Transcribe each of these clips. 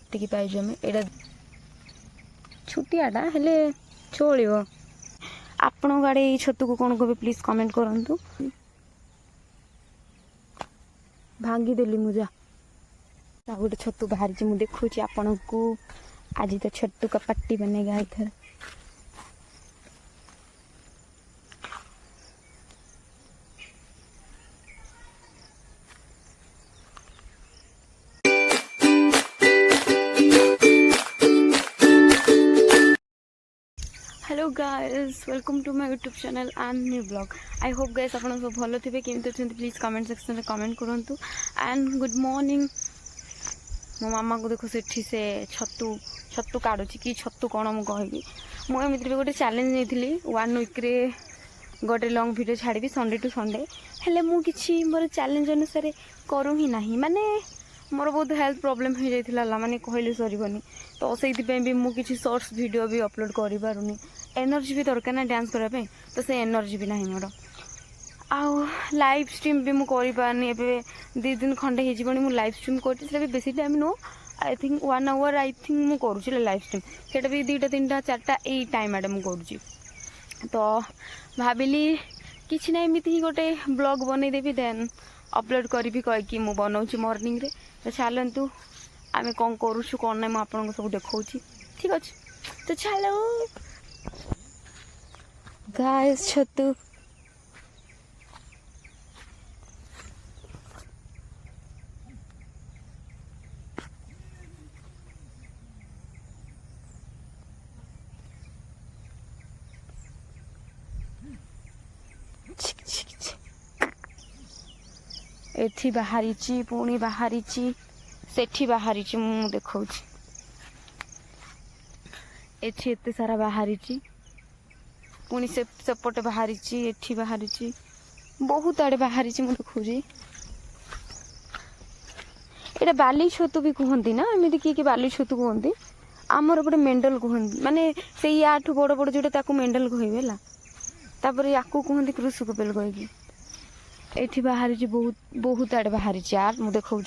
एतिकी पाइजु आम एटा छुटियाटा हेले चलिबो। आपण गाड़े ये छतु को कौन कहे प्लीज कमेंट करंतु। भांगी देली मुझा गोटे छतु बाहरी मुझे देखुची आपण को। आज तो छतु का पट्टी बनेगा इधर। Hello guys, welcome to my YouTube channel and new blog. I hope guys आप सब भल थे केमती अच्छे प्लीज कमेंट सेक्शन में कमेंट करूँ। And good morning. मो मामा को देखो से छतु छतु काढ़ुची कि छतु कौन मुझे कहबी। मुझे गोटे चैलेंज नहीं 1 वीक रे गोटे लॉन्ग वीडियो छाड़ी संडे टू संडे हेले मुझे मोर चैलेंज अनुसार करूँ ही ना। माने मोर बहुत हेल्थ प्रोब्लेम हो जाता माने कहले सरबनी। तो से भी मुझे शॉर्ट्स वीडियो भी अपलोड कर पारुनी। एनर्जी भी दरकार ना डांस करने तो से एनर्जी भी ना मोर। आउ लाइव स्ट्रीम भी मुझे करनी 2 दिन खंडे हो लाइव स्ट्रीम कर बेसी टाइम नो। I think 1 hour I think मुझे करुँच लाइव स्ट्रीम से भी 2टा 3टा 4टा यही टाइम आड़े मुझे करुँच। तो भाविली किसी ना एमती ही गोटे ब्लॉग बनईदेवी देन अपलोड करी कहीकि मुझे बनाऊँच मॉर्निंग रे। तो चलतु आम कौन करुँ कौन ना मुझे आपको सब देखा ठीक अच्छे। तो चलो गाइस छतु एठी बाहरी पुणी बाहरी सेठी बाहरी मु देखा एठी एते सारा बाहरी पुणी सेपटे बाहरी एठी बाहरी बहुत आड़े बाहरी मु देखा। यहाँ बाली छतु भी कहती ना एमती किए बाली छतु कहती। आमर गोटे मेंडल कहती माने से याठू बड़ बड़ जोटा मेंडल कहबे तापर या कहती कृषकपेल कहीकि। एठी बाहरी बहुत बहुत आड़े बाहरी यार मुझे देखा।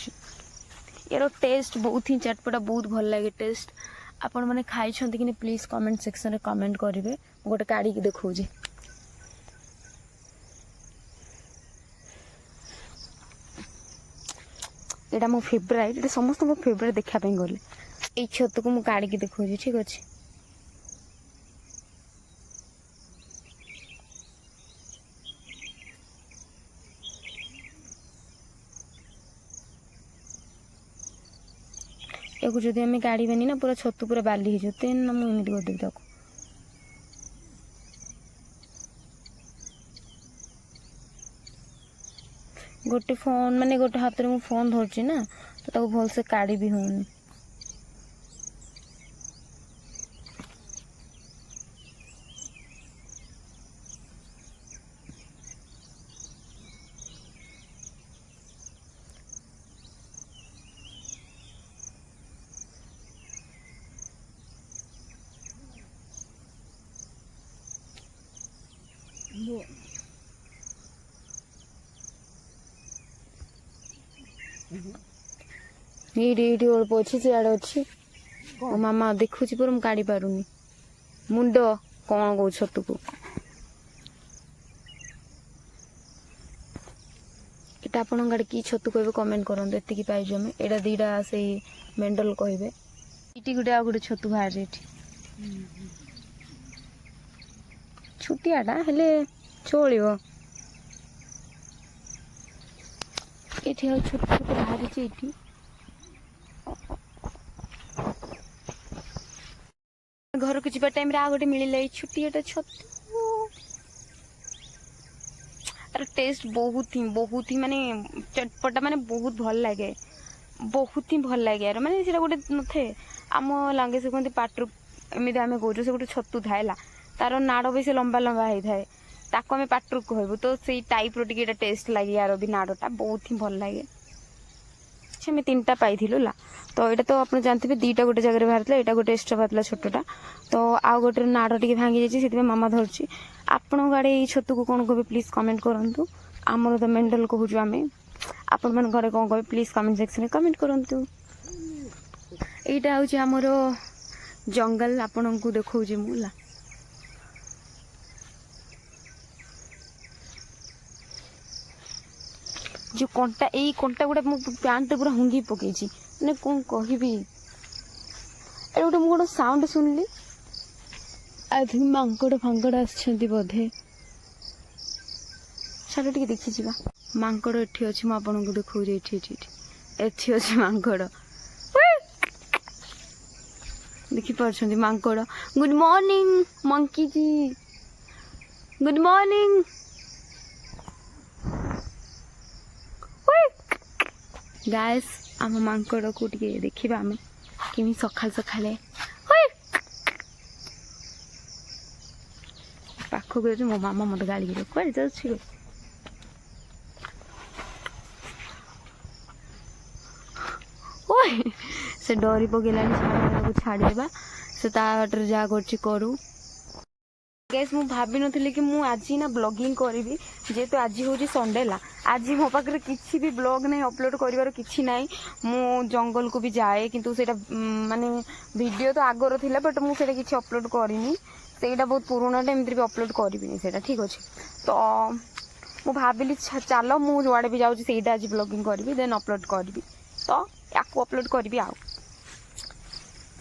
यार टेस्ट बहुत ही चटपटा बहुत भल लगे टेस्ट। आपण मैंने खाई कि नहीं प्लीज कमेंट सेक्शन में कमेंट करेंगे। गोटे काढ़ी देखा यहाँ मो फेवरेट ये समस्त मो फेवरेट देखापी गले ये छतु को मुझे काढ़ी देखा ठीक अच्छे। या जदि आम काढ़ी ना पूरा छतु पूरा बाली हो जाए ना मुझे करदेवी ताको। गोटे फोन माने गोटे हाथ में फोन धरची ना तो भल से काढ़ी भी होनी। ये अल्प अच्छी सियाड़े अच्छी मामा देखुची पर मुझे काढ़ी पारुनी मुंड कौन कौ छतु को। इटा आपण गाड़ी कि छतु कहे कमेंट करूँ। एतिकी पाइजु आम एटा 2टा से मेंडल कहे ये गोटे आ गोटे छतु बाहर छुटियाटा हेले चलिबो। ये छोट छोट बाहरी घर को जीवा टाइम आ गोटे मिलला छुटियाटा छतु। अरे टेस्ट बहुत ही माने चटपटा माने बहुत भल लगे बहुत ही भल लगे यार। माने से गोटे नथे आम लंगेज कहते पाटरू एमती आम कौन से गोटे छतु थाएला तार नाड़ भी से लंबा लंबा होता है ताको आम पाटरू कहबू। तो से टाइप रे टेस्ट लगे यार भी नाड़टा बहुत ही भल लगे। आम 3टा पाइलु ला तो यहाँ तो आप जानते 2टा गोटे जगह बाहर यहाँ गोटे एक्सट्रा बाहर छोटा। तो आउ गोटे नाड़ टी भांगी जाइए मामा धरची। आपण गाड़े ये छतु को कौन कहे प्लीज कमेंट करूँ। आमर तो मेंडल कहूँ आम आपण मैंने घरे कौन कहे प्लीज कमेंट सेक्शन में कमेंट करूँ। एटा हूँ आमर जंगल आपण को देखा मुला जो कंटा यही कंटा गुड़ा मो पैंट पूरा हुंगी पकई मैंने कौन कहि अरे गोटे मुझे साउंड शुणिली आई मांकड़ फांकड़ आसछंती बोधे छाड़ टे देखी मांकड़ एठी अछि मु आपनको देखौ जे एठी अछि मांकड़ देखि पारछंती मांकड़ गुड मॉर्निंग मंकी जी गुड मॉर्निंग गाइस आम मांकड़ को टिके देखिबा आमे केमी सखाल सखाले पाखो गए मो मामा मत गाड़ी गिरे कुआड़े जाउछि ओए से डरी पकेलानी छाड़ा छाड़ेबा से ताटर जा करछि करू गैस मु भाभी नथिले कि मु आज ना ब्लॉगिंग करी जेहेतु आज हूँ संडे ला आज मो पाखे किसी भी ब्लॉग नहीं अपलोड कर किसी ना मु जंगल को भी जाए किंतु सेटा माने वीडियो तो आगर थिला बट मुझे किसी अपलोड करनी सेटा बहुत पुराना टाइम भी अपलोड करी सेटा ठीक अच्छे तो मु भाविली चलो मु जुआड़े भी जाऊँ सेटा आज ब्लॉगिंग करी देन अपलोड करी तो या अपलोड करी आउ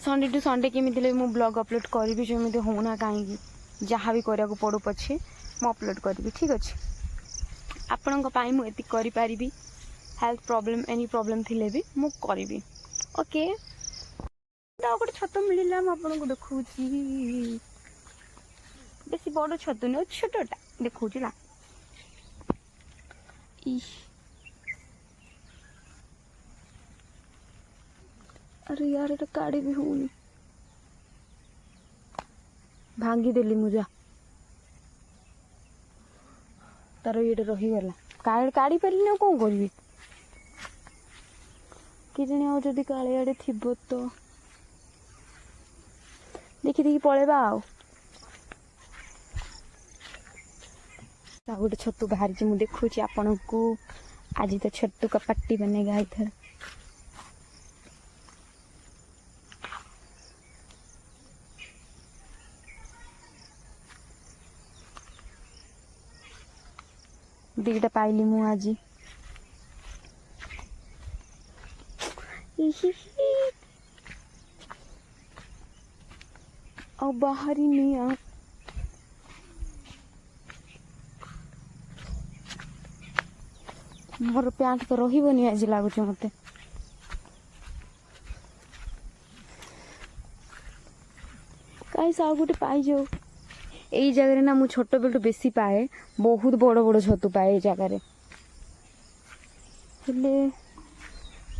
संडे टू संडे केमी मु ब्लॉग अपलोड करी जमी होना कहीं जहाँ भी करा पड़ू पछे मु अपलोड करी ठीक अच्छे आपण मुझे करी हेल्थ प्रॉब्लम एनी प्रॉब्लम थिले भी मु करी ओके गोटे छत मिलला आपको देखा बेसी बड़ छतु नहीं छोटा देखा ना अरे यार ये काढ़ी भी होनी भांगी देली मुझा तार ये रहीगला काढ़ी पारे ना कौन करी कि जदि काले आड़े थी तो देखी देखी पलैबा गोटे छतु बाहरी मुझे देखुची आपण को आज तो छतु का पट्टी बनेगा इधर दीटा पाइली मु आज और बाहरी नहीं आ मोर पैंट तो रही आज लगुच मत कहीं साग गोटे पाई जाऊ यही जगह ना मु छोट बेलू बेसी पाए बहुत बड़ बड़ छतु पाए जगार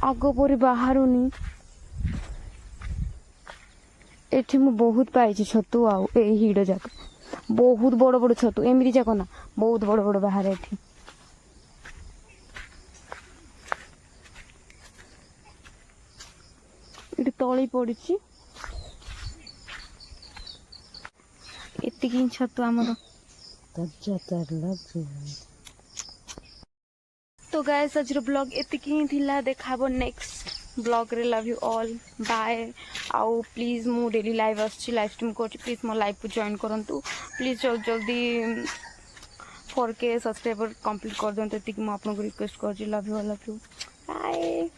आग पर बाहरुनी एठी मु बहुत पाई छतु आउ हिड़ जाक बहुत बड़ बड़ छतु एमती जाक ना बहुत बड़ बड़ बाहर एठी तली पड़ी एतिकी छतु आमर तो गाइस आज ब्लॉग एतिकी थिला देखाबो नेक्स्ट ब्लॉग रे लव यू ऑल बाय आउ प्लीज मु डेली लाइव आछि लाइव स्ट्रीम करछि प्लीज मो लाइव को जॉइन करंतु प्लीज जल्दी 4K सब्सक्राइबर कंप्लीट कर दंतु एतिकी मु आपन को रिक्वेस्ट करछि लव यू बाय